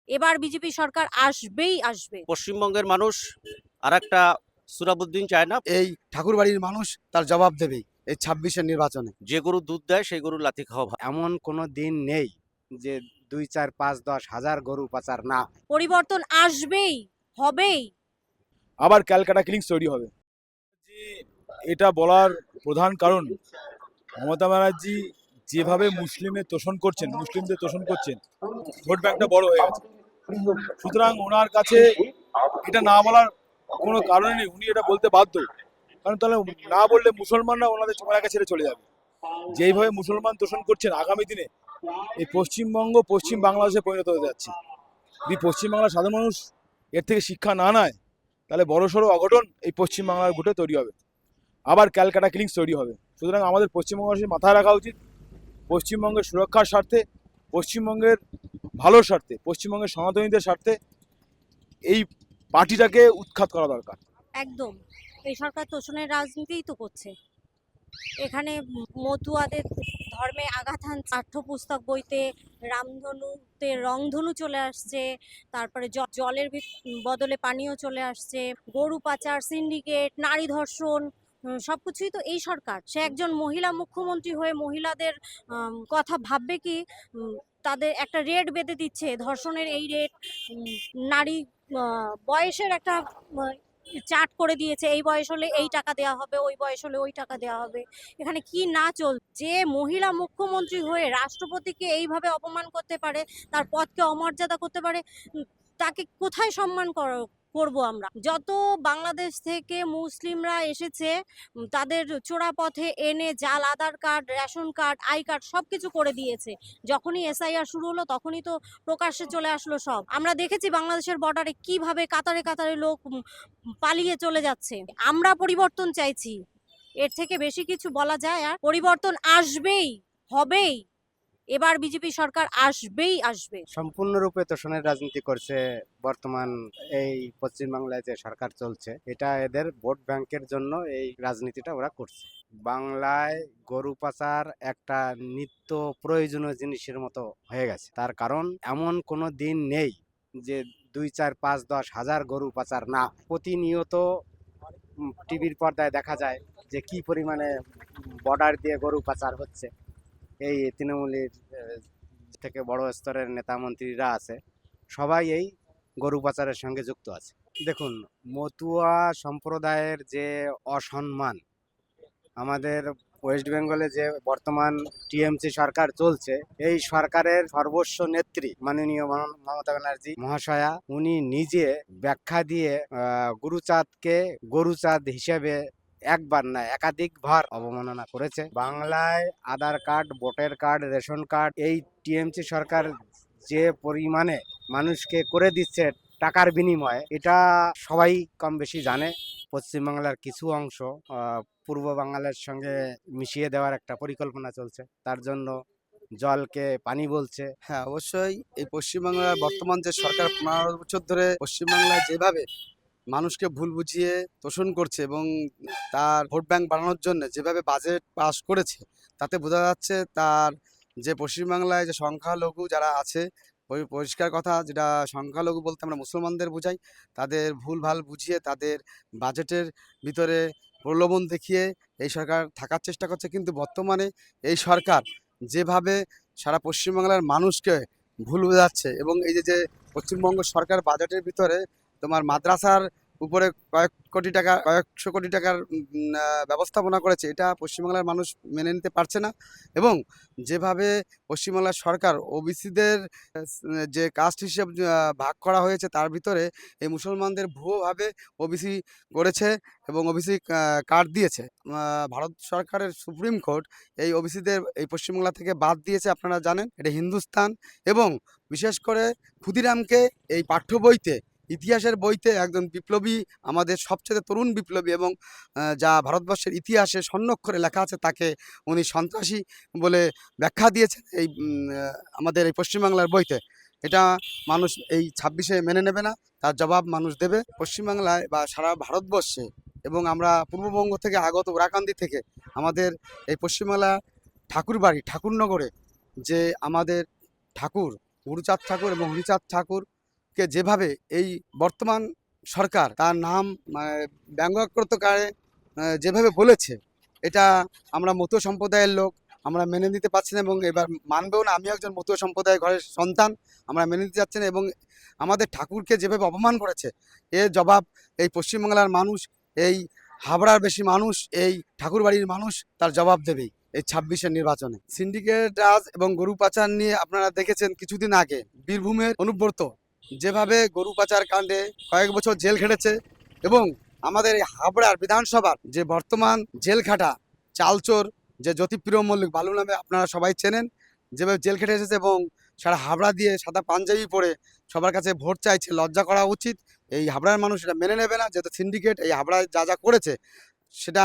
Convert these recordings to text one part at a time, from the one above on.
এবার বিজেপি সরকার আসবেই আসবে। পশ্চিমবঙ্গের মানুষ আরেকটা সুরাবুদ্দিন চায় না। এই ঠাকুরবাড়ির মানুষ তার জবাব দেবেই এই 26-এর নির্বাচনে। যে গরু দুধ দেয় সেই গরুর লাথি খাওয়া ভালো। এমন কোনো দিন নেই যে 2, 4, 5, 10 হাজার গরু পাচার না। পরিবর্তন আসবেই, হবেই। আবার ক্যালকাটা কিলিংস তৈরি হবে। এটা বলার প্রধান কারণ মমতা ব্যানার্জি যেভাবে মুসলিমদের তোষণ করছেন, ভোট ব্যাংকটা বড় হয়ে গেছে। সুতরাং ওনার কাছে এটা না বলার কোনো কারণ নেই, উনি এটা বলতে বাধ্য। কারণ তাহলে না বললে মুসলমানরা ওনাদের এলাকা ছেড়ে চলে যাবে। যেইভাবে মুসলমান তোষণ করছেন, আগামী দিনে এই পশ্চিমবঙ্গ পশ্চিম বাংলাদেশে পরিণত হতে যাচ্ছে। যদি পশ্চিমবাংলার সাধারণ মানুষ এর থেকে শিক্ষা না নেয়, তাহলে বড়সড় অঘটন এই পশ্চিমবাংলার বুকে তৈরি হবে। আবার ক্যালকাটা কিলিংস তৈরি হবে। সুতরাং আমাদের পশ্চিমবঙ্গবাসীর মাথায় রাখা উচিত, পশ্চিমবঙ্গের সুরক্ষার স্বার্থে, পশ্চিমবঙ্গের ভালোর স্বার্থে, পশ্চিমবঙ্গের সনাতনীদের স্বার্থে এই পার্টিটাকে উৎখাত করা দরকার। একদম। এই সরকার তোষণের রাজনীতিই তো করছে। এখানে মতুয়াদের ধর্মে আঘাত হানছে। পাঠ্যপুস্তক বইতে রামধনুতে রংধনু চলে আসছে, তারপরে জলের বদলে পানীয় চলে আসছে, গরু পাচার, সিন্ডিকেট, নারী ধর্ষণ, সবকিছুই তো এই সরকার। সে একজন মহিলা মুখ্যমন্ত্রী হয়ে মহিলাদের কথা ভাববে কি? তাদের একটা রেট বেঁধে দিচ্ছে, ধর্ষণের এই রেট, নারী বয়সের একটা চার্ট করে দিয়েছে, এই বয়স হলে এই টাকা দেওয়া হবে, ওই বয়স হলে ওই টাকা দেওয়া হবে। এখানে কি না চল, যে মহিলা মুখ্যমন্ত্রী হয়ে রাষ্ট্রপতিকে এইভাবে অপমান করতে পারে, তার পদকে অমর্যাদা করতে পারে, তাকে কোথায় সম্মান করব আমরা? যত বাংলাদেশ থেকে মুসলিমরা এসেছে, তাদের চোরা পথে এনে জাল Aadhaar card, ration card, I card সবকিছু করে দিয়েছে। যখনই এসআইআর শুরু হলো তখনই তো প্রকাশ্যে চলে আসলো সব। আমরা দেখেছি বাংলাদেশের বর্ডারে কিভাবে কাতারে কাতারে লোক পালিয়ে চলে যাচ্ছে। আমরা পরিবর্তন চাইছি, এর থেকে বেশি কিছু বলা যায়? আর পরিবর্তন আসবেই, হবেই। এবার বিজেপি সরকার আসবেই আসবে। সম্পূর্ণরূপে তোষণের রাজনীতি করছে বর্তমান এই পশ্চিমবাংলায় যে সরকার চলছে। এটা এদের ভোট ব্যাংকের জন্য এই রাজনীতিটা ওরা করছে। বাংলায় গরু পাচার একটা নিত্য প্রয়োজনীয় জিনিসের মতো হয়ে গেছে। তার কারণ এমন কোনো দিন নেই যে 2, 4, 5, 10 হাজার গরু পাচার না। প্রতিনিয়ত টিভির পর্দায় দেখা যায় যে কি পরিমাণে বর্ডার দিয়ে গরু পাচার হচ্ছে। এই তৃণমূলের থেকে বড় স্তরের নেতা মন্ত্রীরা আছে, সবাই এই গরু পাচারের সঙ্গে যুক্ত আছে। দেখুন, মতুয়া সম্প্রদায়ের যে অসম্মান, আমাদের ওয়েস্ট বেঙ্গলে যে বর্তমান টিএমসি সরকার চলছে, এই সরকারের সর্বস্ব নেত্রী মাননীয় মমতা ব্যানার্জি মহাশয়া, উনি নিজে ব্যাখ্যা দিয়ে গুরুচাঁদকে গরুচাঁদ হিসেবে একবার না একাধিকবার অবমাননা করেছে। বাংলায় Aadhaar card, voter card, ration card এই টিএমসি সরকার যে পরিমাণে মানুষকে করে দিচ্ছে টাকার বিনিময়ে, এটা সবাই কম বেশি জানে। পশ্চিমবাংলার কিছু অংশ পূর্ব বাংলার সঙ্গে মিশিয়ে দেওয়ার একটা পরিকল্পনা চলছে, তার জন্য জলকে পানি বলছে। হ্যাঁ, অবশ্যই এই পশ্চিমবাংলার বর্তমান যে সরকার 15 বছর ধরে পশ্চিমবাংলায় যেভাবে মানুষকে ভুল বুঝিয়ে তোষণ করছে এবং তার ভোট ব্যাংক বাড়ানোর জন্য যেভাবে বাজেট পাস করেছে, তাতে বোঝা যাচ্ছে তার যে পশ্চিমবাংলায় যে সংখ্যালঘু যারা আছে, ওই পরিষ্কার কথা, যেটা সংখ্যালঘু বলতে আমরা মুসলমানদের বুঝাই, তাদের ভুলভাল বুঝিয়ে তাদের বাজেটের ভিতরে প্রলোভন দেখিয়ে এই সরকার থাকার চেষ্টা করছে। কিন্তু বর্তমানে এই সরকার যেভাবে সারা পশ্চিমবাংলার মানুষকে ভুল বোঝাচ্ছে এবং এই যে পশ্চিমবঙ্গ সরকার বাজেটের ভিতরে তোমার মাদ্রাসার উপরে কয়েকশো কোটি টাকার ব্যবস্থাপনা করেছে, এটা পশ্চিমবাংলার মানুষ মেনে নিতে পারছে না। এবং যেভাবে পশ্চিমবাংলার সরকার ওবিসিদের যে কাস্ট হিসেব ভাগ করা হয়েছে, তার ভিতরে এই মুসলমানদের ভুয়োভাবে ওবিসি করেছে এবং ওবিসি কার্ড দিয়েছে। ভারত সরকারের সুপ্রিম কোর্ট এই ওবিসিদের এই পশ্চিমবাংলা থেকে বাদ দিয়েছে, আপনারা জানেন। এটা হিন্দুস্তান এবং বিশেষ করে ক্ষুদিরামকে এই পাঠ্য বইতে, ইতিহাসের বইতে একজন বিপ্লবী, আমাদের সবচেয়ে তরুণ বিপ্লবী এবং যা ভারতবর্ষের ইতিহাসে স্বর্ণাক্ষরে লেখা আছে, তাকে উনি সন্ত্রাসী বলে ব্যাখ্যা দিয়েছেন এই আমাদের এই পশ্চিমবাংলার বইতে। এটা মানুষ এই 26-এ মেনে নেবে না, তার জবাব মানুষ দেবে। পশ্চিমবাংলায় বা সারা ভারতবর্ষে এবং আমরা পূর্ববঙ্গ থেকে আগত ওরাকান্দি থেকে আমাদের এই পশ্চিমবাংলা ঠাকুরবাড়ি ঠাকুরনগরে যে আমাদের ঠাকুর গুরুচাঁদ ঠাকুর এবং হরিচাঁদ ঠাকুর কে যেভাবে এই বর্তমান সরকার তার নাম ব্যঙ্গাত্মককারে যেভাবে বলেছে, এটা আমরা মতুয়া সম্প্রদায়ের লোক, আমরা মেনে নিতে পারছি না এবং এবার মানবেও না। আমি একজন মতুয়া সম্প্রদায়ের ঘরের সন্তান, আমরা মেনে নিতে যাচ্ছি না এবং আমাদের ঠাকুরকে যেভাবে অপমান করেছে এর জবাব এই পশ্চিমবাংলার মানুষ, এই হাবড়ার বেশি মানুষ, এই ঠাকুরবাড়ির মানুষ তার জবাব দেবেই এই 26-এর নির্বাচনে। সিন্ডিকেট রাজ এবং গরু পাচার নিয়ে আপনারা দেখেছেন কিছুদিন আগে বীরভূমের অনুব্রত যেভাবে গরু পাচার কাণ্ডে কয়েক বছর জেল খেটেছে এবং আমাদের এই হাবড়ার বিধানসভার যে বর্তমান জেল খাটা চালচোর যে জ্যোতিপ্রিয় মল্লিক বালু নামে আপনারা সবাই চেনেন, যেভাবে জেল খেটে এসেছে এবং সারা হাবড়া দিয়ে সাদা পাঞ্জাবি পরে সবার কাছে ভোট চাইছে, লজ্জা করা উচিত। এই হাবড়ার মানুষ এটা মেনে নেবে না, যেহেতু সিন্ডিকেট এই হাবড়ায় যা যা করেছে সেটা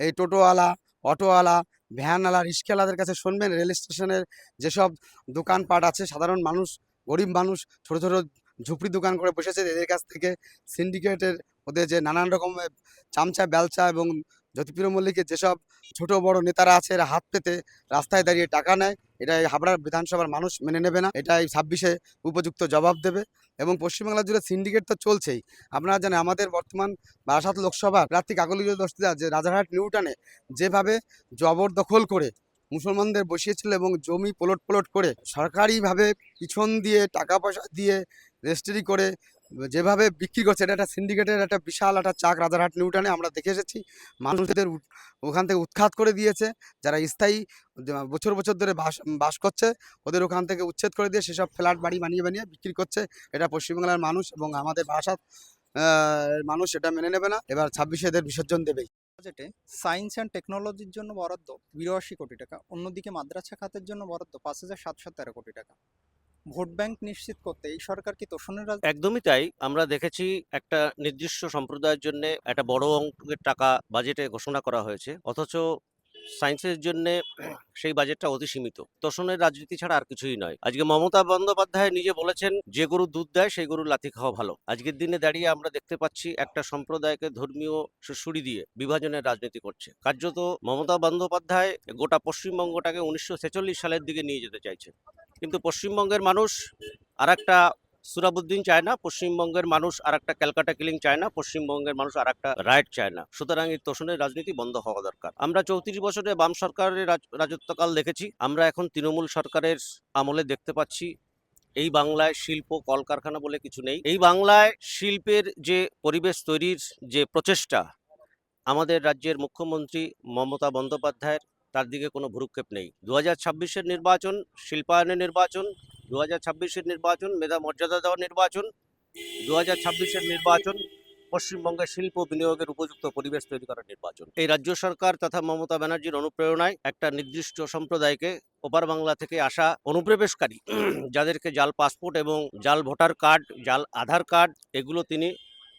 এই টোটোওয়ালা, অটোওয়ালা, ভ্যানওয়ালা, রিক্সাওয়ালাদের কাছে শুনবেন। রেল স্টেশনের যেসব দোকানপাট আছে, সাধারণ মানুষ, গরিব মানুষ ছোট ছোট ঝুপড়ি দোকান করে বসেছে, এদের কাছ থেকে সিন্ডিকেটের ওদের যে নানান রকমের চামচা বেলচা এবং জ্যোতিপ্রিয় মল্লিকের যেসব ছোট বড় নেতারা আছে এরা হাত পেতে রাস্তায় দাঁড়িয়ে টাকা নেয়, এটা এই হাবড়ার বিধানসভার মানুষ মেনে নেবে না। এটা এই 26-এ উপযুক্ত জবাব দেবে। এবং পশ্চিমবাংলা জুড়ে সিন্ডিকেট তো চলছেই। আপনারা জানেন আমাদের বর্তমান বারাসাত লোকসভার প্রার্থী কাকলিজ দস্তিদা যে রাজারহাট নিউটানে যেভাবে জবরদখল করে মুসলমানদের বসিয়েছিল এবং জমি প্লট করে সরকারিভাবে পিছন দিয়ে টাকা পয়সা দিয়ে রেজিস্ট্রি করে যেভাবে বিক্রি করছে, এটা একটা সিন্ডিকেটের একটা বিশাল একটা চাক রাজারহাট নিউটানে আমরা দেখে এসেছি। মানুষদের ওখান থেকে উৎখাত করে দিয়েছে, যারা স্থায়ী বছর বছর ধরে বাস করছে ওদের ওখান থেকে উচ্ছেদ করে দিয়ে সেসব ফ্ল্যাট বাড়ি বানিয়ে বানিয়ে বিক্রি করছে। এটা পশ্চিমবাংলার মানুষ এবং আমাদের বারাসাত মানুষ এটা মেনে নেবে না। এবার 26-এ এদের বিসর্জন দেবেই। বাজেটে সায়েন্স অ্যান্ড টেকনোলজির জন্য বরাদ্দ 82 কোটি টাকা, অন্যদিকে মাদ্রাসা খাতের জন্য বরাদ্দ 5,713 কোটি টাকা। ভোট ব্যাংক নিশ্চিত করতে এই সরকার কি তোষণের একদমই তাই। আমরা দেখেছি একটা নির্দিষ্ট সম্প্রদায়ের জন্য একটা বড় অঙ্কের টাকা বাজেটে ঘোষণা করা হয়েছে, অথচ সায়েন্সের জন্য সেই বাজেটটা অতি সীমিত। তোষণের রাজনীতি ছাড়া আর কিছুই নয়। আজকে মমতা বন্দ্যোপাধ্যায় নিজে বলেছেন, যে গরু দুধ দেয় সেই গরু লাথি খাওয়া ভালো। আজকের দিনে দাঁড়িয়ে আমরা দেখতে পাচ্ছি একটা সম্প্রদায়কে ধর্মীয় সুড়ি দিয়ে বিভাজনের রাজনীতি করছে। কার্যত মমতা বন্দ্যোপাধ্যায় গোটা পশ্চিমবঙ্গটাকে 1946 সালের দিকে নিয়ে যেতে চাইছে। কিন্তু পশ্চিমবঙ্গের মানুষ আর একটা সুরাবুদ্দিন চায় না, পশ্চিমবঙ্গের মানুষ আর একটা ক্যালকাটা কিলিং চায় না, পশ্চিমবঙ্গের মানুষ আর একটা রাইট চায় না। সুতরাং এই তোষণের রাজনীতি বন্ধ হওয়া দরকার। আমরা 34 বছরে বাম সরকারের রাজত্বকাল দেখেছি, আমরা এখন তৃণমূল সরকারের আমলে দেখতে পাচ্ছি এই বাংলায় শিল্প কলকারখানা বলে কিছু নেই। এই বাংলায় শিল্পের যে পরিবেশ তৈরির যে প্রচেষ্টা আমাদের রাজ্যের মুখ্যমন্ত্রী মমতা বন্দ্যোপাধ্যায়ের, তার দিকে কোনো ভ্রুক্ষেপ নেই। 2026-এর নির্বাচন শিল্পায়নের নির্বাচন, 2026-এর নির্বাচন মেধা মর্যাদা দেওয়ার নির্বাচন, 2026-এর নির্বাচন পশ্চিমবঙ্গের শিল্প বিনিয়োগের উপযুক্ত পরিবেশ তৈরি করার নির্বাচন। এই রাজ্য সরকার তথা মমতা ব্যানার্জির অনুপ্রেরণায় একটা নির্দিষ্ট সম্প্রদায়কে ওপার বাংলা থেকে আসা অনুপ্রবেশকারী যাদেরকে জাল পাসপোর্ট এবং জাল ভোটার কার্ড, জাল আধার কার্ড এগুলো তিনি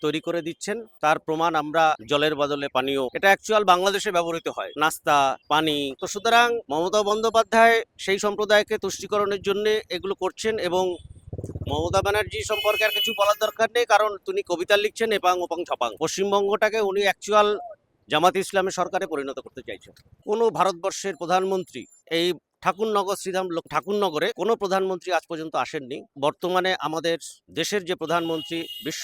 তৈরি করে দিচ্ছেন। তার প্রমাণ আমরা জলের বদলে পানীয়, এটা অ্যাকচুয়াল বাংলাদেশে ব্যবহৃত হয়, নাস্তা পানি। তো সুতরাং মমতা বন্দ্যোপাধ্যায় সেই সম্প্রদায়কে তুষ্টিকরণের জন্য এগুলো করছেন এবং মমতা ব্যানার্জি সম্পর্কে আর কিছু বলার দরকার নেই, কারণ তিনি কবিতা লিখছেন এপাং ওপাং ছপাং। পশ্চিমবঙ্গটাকে উনি অ্যাকচুয়াল জামাত ইসলামের সরকারে পরিণত করতে চাইছেন। কোনো ভারতবর্ষের প্রধানমন্ত্রী এই ঠাকুরনগর শ্রীধাম ঠাকুরনগরে কোনো প্রধানমন্ত্রী আজ পর্যন্ত আসেননি। বর্তমানে আমাদের দেশের যে প্রধানমন্ত্রী বিশ্ব